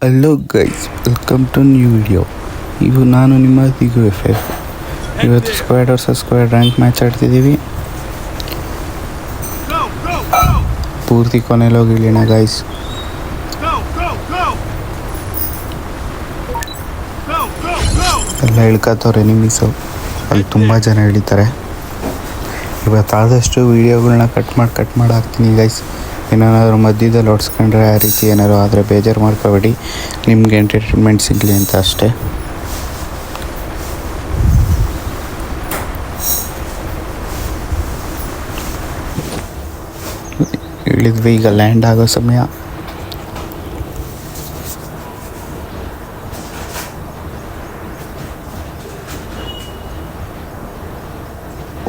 Hello guys, welcome to new video. ಇವು ನಾನು ನಿಮ್ಮ ದಿಗು FF. ಇವತ್ತು squad versus squad rank match ಆಡ್ತಿದ್ದೀವಿ. ಪೂರ್ತಿ ಕೊನೆಲೋಗಿ ಇಳಿಯೋಣ ಗೈಸ್. ಎಲ್ಲ ಇಳ್ಕೊತವ್ರೆ ಎನಿಮೀಸು. ಅಲ್ಲಿ ತುಂಬ ಜನ ಇಳಿತಾರೆ. ಇವತ್ತು ಆದಷ್ಟು ವೀಡಿಯೋಗಳನ್ನ ಕಟ್ ಮಾಡಿ ಹಾಕ್ತೀನಿ ಗೈಸ್. ಏನಾದರೂ ಮಧ್ಯದಲ್ಲಿ ಹೊಡ್ಸ್ಕೊಂಡ್ರೆ ಆ ರೀತಿ ಏನಾದ್ರು ಆದರೆ ಬೇಜಾರು ಮಾಡ್ಕೋಬೇಡಿ. ನಿಮ್ಗೆ ಎಂಟರ್ಟೈನ್ಮೆಂಟ್ ಸಿಗಲಿ ಅಂತ ಅಷ್ಟೇ. ಇಳಿದ್ವಿ, ಈಗ ಲ್ಯಾಂಡ್ ಆಗೋ ಸಮಯ.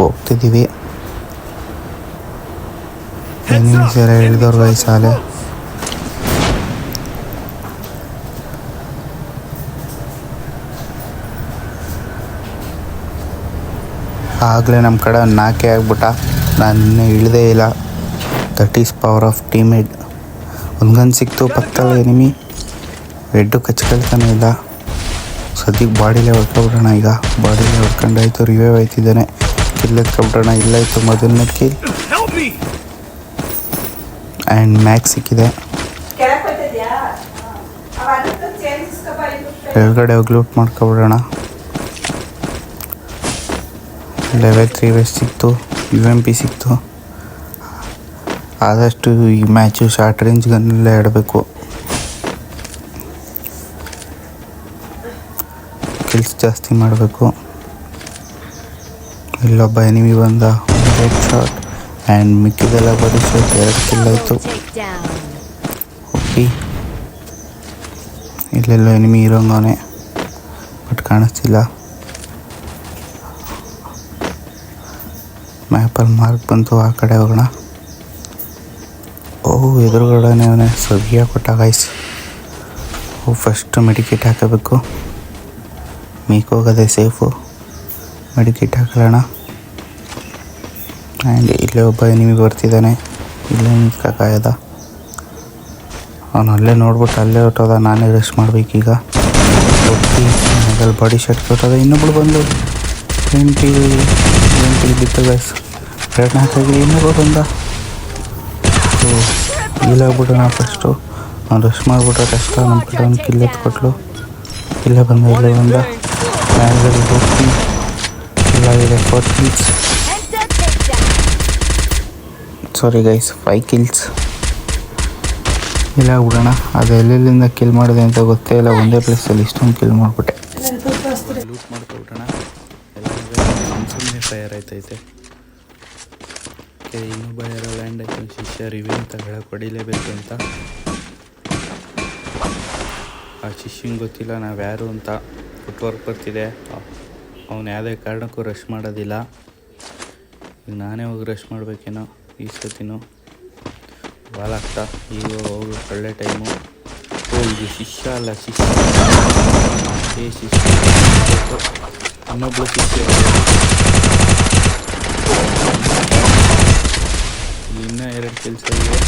ಹೋಗ್ತಿದ್ದೀವಿ. ಸರ ಇಳಿದವ್ರು ವಯಸ್ಸಾಲೆ ಆಗಲೇ ನಮ್ಮ ಕಡೆ ನಾಕೆ ಆಗ್ಬಿಟ್ಟ. ನಾನು ಇಳಿದೇ ಇಲ್ಲ. That is power of teammate. ಒಂದು ಗನ್ ಸಿಕ್ತು ಪಕ್ಕದಲ್ಲಿ ಎನಿಮಿ. ಹೆಡ್ಡು ಕಚ್ಕೊಳ್ತಾನೆ ಇಲ್ಲ. ಸದ್ಯಕ್ಕೆ ಬಾಡಿಲೇ ಹೊಡ್ಕೊಬಿಡೋಣ. ಈಗ ಬಾಡಿಲೇ ಹೊಡ್ಕೊಂಡಾಯ್ತು. ರಿವೈವ್ ಆಯ್ತಿದ್ದಾನೆ. ಕಿಲ್ ಎತ್ಕೊಬಿಡೋಣ. ಇಲ್ಲಾಯ್ತು ಮೊದಲನೇ ಕಿಲ್. ಆ್ಯಂಡ್ ಮ್ಯಾಕ್ಸ್ ಸಿಕ್ಕಿದೆ. ಕೆಳಗಡೆ ಹೋಗಿ ಲೂಟ್ ಮಾಡ್ಕೊಬಿಡೋಣ. ಲೆವೆಲ್ 3 ವೆಸ್ಟ್ ಸಿಕ್ತು. UMP ಸಿಕ್ತು. ಆದಷ್ಟು ಈ ಮ್ಯಾಚು ಶಾರ್ಟ್ ರೇಂಜ್ ಗನ್ನಲ್ಲೇ ಆಡಬೇಕು. ಕಿಲ್ಸ್ ಜಾಸ್ತಿ ಮಾಡಬೇಕು. ಇಲ್ಲೊಬ್ಬ ಎನಿಮಿ ಬಂದ. ರೆಡ್ ಶಾಟ್ ಆ್ಯಂಡ್ ಮಿಕ್ಕಿದೆಲ್ಲ ಬಡಿ ಶಾಟ್. 2 ಕಿಲ್ ಆಯಿತು. ಓಕೆ, ಇಲ್ಲೆಲ್ಲೋ ಎನಿಮಿ ಇರೋಂಗವನೇ ಬಟ್ ಕಾಣಿಸ್ತಿಲ್ಲ. ಮ್ಯಾಪಲ್ಲಿ ಮಾರ್ಕ್ ಬಂತು. ಆ ಕಡೆ ಹೋಗೋಣ. ಎದುರುಗಡೆನೇ ಅವನೇ. ಸರಿಯಾಗಿ ಕೊಟ್ಟ ಗೈಸ್. ಫಸ್ಟ್ ಮೆಡಿಕೇಟ್ ಹಾಕಬೇಕು. ಹೋಗೋದೇ ಸೇಫು. ಮೆಡಿಕೇಟ್ ಹಾಕೊಳ್ಳೋಣ. ಆ್ಯಂಡ್ ಇಲ್ಲೇ ಒಬ್ಬ ಎನಿಮಿ ಬರ್ತಿದ್ದಾನೆ. ಇಲ್ಲೇ ನಿಂತ್ಕಾಯದ. ಅವನು ಅಲ್ಲೇ ನೋಡ್ಬಿಟ್ಟು ಅಲ್ಲೇ ಹೊಟ್ಟೋದ. ನಾನೇ ರೆಸ್ಟ್ ಮಾಡ್ಬೇಕೀಗ. ಹೋಗಿ ಅದ್ರಲ್ಲಿ ಬಾಡಿ ಶಾಟ್ ಕೊಟ್ಟದ. ಇನ್ನೊಬ್ಳು ಬಂದು ಎಂಟಿ ಬಿತ್ತು ಗೈಸ್. 2 ಹಾಕಾಗಿ ಇನ್ನೊಬ್ಬ ಬಂದ. ಇಲ್ಲಾಗ್ಬಿಡೋಣ ಫಸ್ಟು. ಅವ್ನು ರೆಸ್ಟ್ ಮಾಡಿಬಿಟ್ರೆ ಕಷ್ಟ. ನಮ್ಮ ಕಡೆ ಒಂದು ಕಿಲ್ ಎತ್ಕೊಟ್ಲು. ಇಲ್ಲೇ ಬಂದ ಮ್ಯಾನ್ದಲ್ಲಿ ಹೋಗಿ ಇಲ್ಲಾಗಿದೆ 4 ಕಿಲ್ಸ್. Sorry guys, 5 kills. ಇಲ್ಲ ಬಿಡೋಣ. ಅದು ಎಲ್ಲೆಲ್ಲಿಂದ ಕಿಲ್ ಮಾಡಿದೆ ಅಂತ ಗೊತ್ತೇ ಇಲ್ಲ. ಒಂದೇ ಪ್ಲೇಸಲ್ಲಿ ಇಷ್ಟೊಂದು ಕಿಲ್ ಮಾಡಿಬಿಟ್ಟೆ. ಲೂಟ್ ಮಾಡ್ಕೊಬಿಟ್ಟೋಣ. ಎಲ್ಲ ಸುಮ್ಮನೆ ಫೈರ್ ಆಯ್ತೈತೆ. ಇನ್ನೊಬ್ಬ ಯಾರೋ ಲ್ಯಾಂಡ್ ಆಯ್ತು. ಶಿಷ್ಯ ರಿವ್ಯೂ ಅಂತ ಹೇಳಕ್ಕೆ ಹೊಡಿಲೇಬೇಕು ಅಂತ. ಆ ಶಿಷ್ಯಂಗೆ ಗೊತ್ತಿಲ್ಲ ನಾವು ಯಾರು ಅಂತ. ಫುಟ್ವರ್ಕ್ ಬರ್ತಿದೆ. ಅವನು ಯಾವುದೇ ಕಾರಣಕ್ಕೂ ರಶ್ ಮಾಡೋದಿಲ್ಲ. ಈಗ ನಾನೇ ಹೋಗಿ ರಶ್ ಮಾಡಬೇಕೇನೋ ಈ ಸತಿನೂ. ಬಾಲಾಗ್ತಾ ಈಗ ಹೋಗಿ ಒಳ್ಳೆ ಟೈಮು. ಇದು ಶಿಷ್ಯ ಅಲ್ಲ, ಶಿಷ್ಯ ಶಿಷ್ಯ. ಇನ್ನೊಬ್ಬಳು ಶಿಷ್ಯ. ಇನ್ನೂ 2 ಕೆಲಸ ಇದೆ.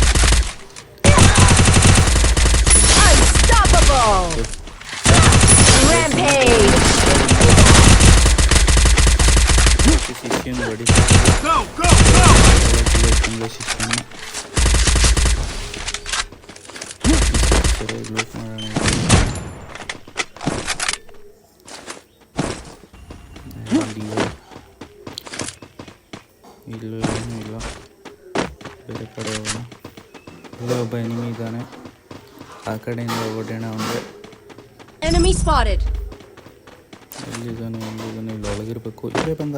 ಶಿಷ್ಯನ ಬಡಿ ಶಿಷ್ಯನ ಲೂಟ್ ಮಾಡೋಣ. ಇಲ್ಲೂ ಏನೂ ಇಲ್ಲ. ಬೇರೆ ಕಡೆ ಹೋಗೋಣ. ಇಲ್ಲೇ ಒಬ್ಬ ಎನಿಮಿ ಇದ್ದಾನೆ. ಆ ಕಡೆಯಿಂದ ಹೊಡೆಯೋಣ. ಅವನಿಗೆ ಎಲ್ಲಿದ್ದಾನೆ ಇಲ್ಲಿ ಒಳಗಿರ್ಬೇಕು. ಇಲ್ಲೇ ಬಂದ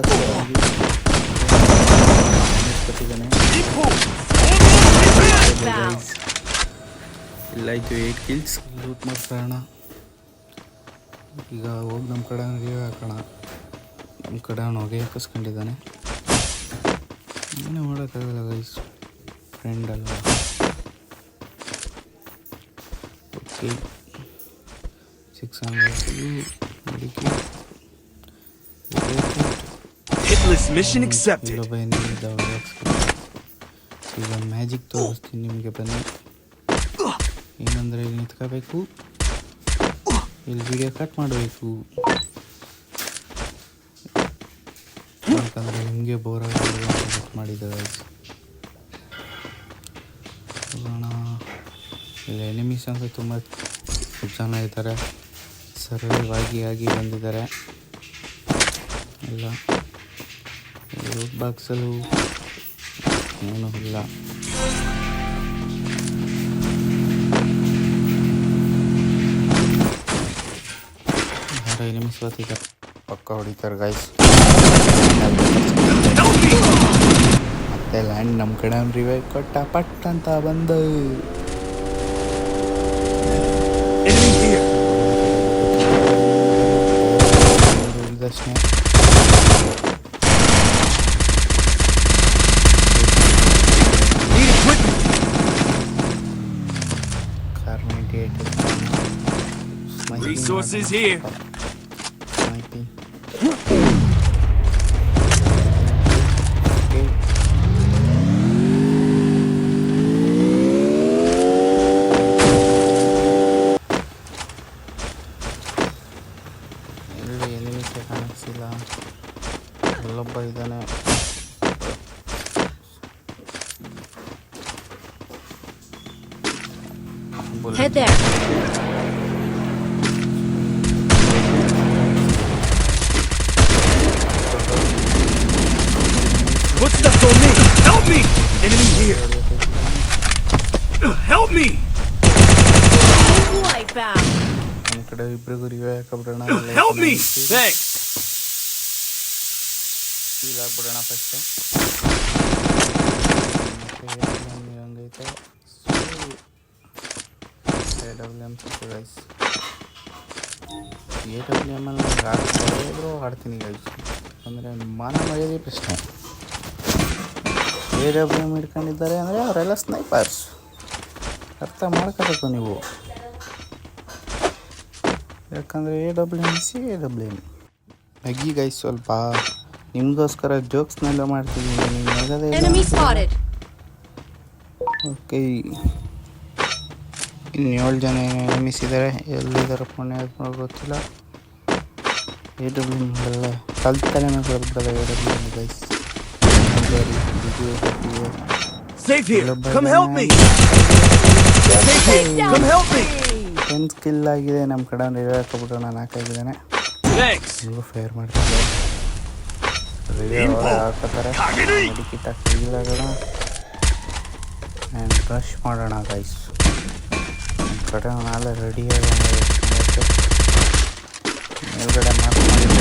ಇಲ್ಲಾಯ್ತು. 8 ಕಿಲ್ಸ್. ಲೂಟ್ ಮಾಡ್ಕೊಳ್ಳೋಣ. ಈಗ ಹೋಗಿ ನಮ್ಮ ಕಡೆ ರಿವ್ಯೂ ಹಾಕೋಣ. ನಮ್ಮ ಕಡೆ ಅವನು ಹೊಗೆ ಹಾಕಿಸ್ಕೊಂಡಿದ್ದಾನೆ. ಏನೇ ಮಾಡೋಕ್ಕಾಗಲ್ಲ ಗೈಸ್, ಫ್ರೆಂಡ್ ಅಲ್ಲ. Okay, 600 medicate. Mission accepted. ಈಗ ಮ್ಯಾಜಿಕ್ ತೋರಿಸ್ತೀನಿ ನಿಮಗೆ. ಬನ್ನಿ. ಏನಂದರೆ ಇಲ್ಲಿ ನಿಂತ್ಕೋಬೇಕು. ಇಲ್ಲಿ ವಿಡಿಯೋ ಕಟ್ ಮಾಡಬೇಕು ಯಾಕಂದರೆ ನಿಮಗೆ ಬೋರ್ ಕಟ್ ಮಾಡಿದ್ದೆ ಗೈಸ್. ಹೋಗೋಣ. ಇಲ್ಲಿ ಎನಿಮೀಸ್ ಅಂದರೆ ತುಂಬ ಜನ ಇದ್ದಾರೆ, ಸರಳವಾಗಿ ಆಗಿ ಬಂದಿದ್ದಾರೆ ಎಲ್ಲ. ಲೂಟ್ ಬಾಕ್ಸಲ್ಲೂ ಏನೂ ಇಲ್ಲ. ಯಾರೋ ಎನಿಮೀಸ್ ಬರ್ತಿದ್ದಾರೆ, ಪಕ್ಕ ಹೊಡಿತಾರೆ ಗೈಸ್. ಮತ್ತೆ ಲ್ಯಾಂಡ್ ನಮ್ಮ ಕಡೆ ರಿವೈವ್ ಕೊಟ್ಟ ಪಟ್ ಅಂತ ಬಂದು ಇದಷ್ಟೇ. Resources here. ಇಲ್ಲಿ ಎನಿಮೀಸ್ ಕಾಣಿಸಿಲ್ಲ, ಅಲ್ಲೊಬ್ಬ ಇದ್ದಾನೆ. Head there. Footsteps on me! Help me! Enemy here! Help me! Wipeout. ನಮ್ಮ ಕಡೆ ಇಬ್ಬರಿಗೂ ರಿವೈವ್ ಹಾಕಬಿಡೋಣ. Help me! Thanks! ಫೀಲ್ ಆಗ್ಬಿಡೋಣ ಫಸ್ಟ್. ಹಂಗೈತೆ AWM ಸಿಕ್ತು ಗೈಸ್. AWM ಅಲ್ಲಿ ಆಡ್ತಿದ್ರು ಆಡ್ತೀನಿ ಗೈಸ್, ಅಂದರೆ ಮಾನ ಮರ್ಯಾದೆ ಪ್ರಶ್ನೆ. AWM ಹಿಡ್ಕೊಂಡಿದ್ದಾರೆ ಅಂದರೆ ಅವರೆಲ್ಲ ಸ್ನೈಪರ್ಸ್, ಅರ್ಥ ಮಾಡ್ಕೋಬೇಕು ನೀವು. ಯಾಕಂದರೆ AWM ಅಗ್ಗಿ ಗೈಸ್. ಸ್ವಲ್ಪ ನಿಮಗೋಸ್ಕರ ಜೋಕ್ಸ್ನೆಲ್ಲ ಮಾಡ್ತಿದ್ದೀನಿ, ನೀವು Enemy spotted. ಓಕೆ, ಇನ್ನು 7 ಜನ ಎನಿಮೀಸ್ ಇದ್ದಾರೆ. ಎಲ್ಲಿದ್ದಾರೆ ಪುಣ್ಯ ಗೊತ್ತಿಲ್ಲ. AWM ಎಲ್ಲ ಕಲ್ತಲೆ ಮೇಲೆ ಬರ್ಬಿಡೋದು AWM guys. Safe here! Come help me! Safe here! Come help me! 10 skill ಆಗಿದೆ. ನಮ್ಮ ಕಡೆ ರಿವೈವ್ ಹಾಕೋಬಿಡೋಣ. 4 ಆಗಿದ್ದಾನೆ. Thanks! ನೀವು ಫೇರ್ ಮಾಡ್ತಾರೆ, ರಿವೈವ್ ಹಾಕೋತಾರೆ. ಮೆಡಿಕಿಟ್ ಹಾಕಿ ಇಲ್ಲಾಗೋಣ ಆ್ಯಂಡ್ ರಶ್ ಮಾಡೋಣ ಗೈಸ್. ನಮ್ಮ ಕಡೆ ನಾಳೆ ರೆಡಿ ಆಗೋಣ. ಮೇಲ್ಗಡೆ ಮಾರ್ಕ್ ಮಾಡಿಲ್ಲ.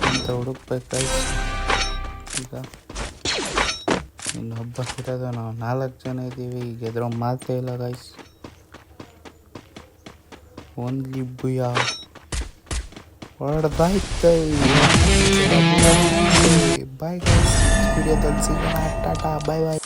ಅಂತ ಹುಡುಕ್ಬೇಕಾಯ್ತು. ಈಗ ಇನ್ನೊಬ್ಬ ಇರೋದು, ನಾವು 4 ಜನ ಇದ್ದೀವಿ. ಈಗ ಎದುರೋ ಮಾತೇ ಇಲ್ಲ ಗೈಸ್. ಓನ್ಲಿ ಬುಯ್ಯ ಹೊಡೆದಾಯ್ತು. ಬಾಯ್ ಗೈಸ್, ವಿಡಿಯೋದಲ್ಲಿ ಸಿಗೋಣ. ಟಾಟಾ, ಬಾಯ್ ಬಾಯ್.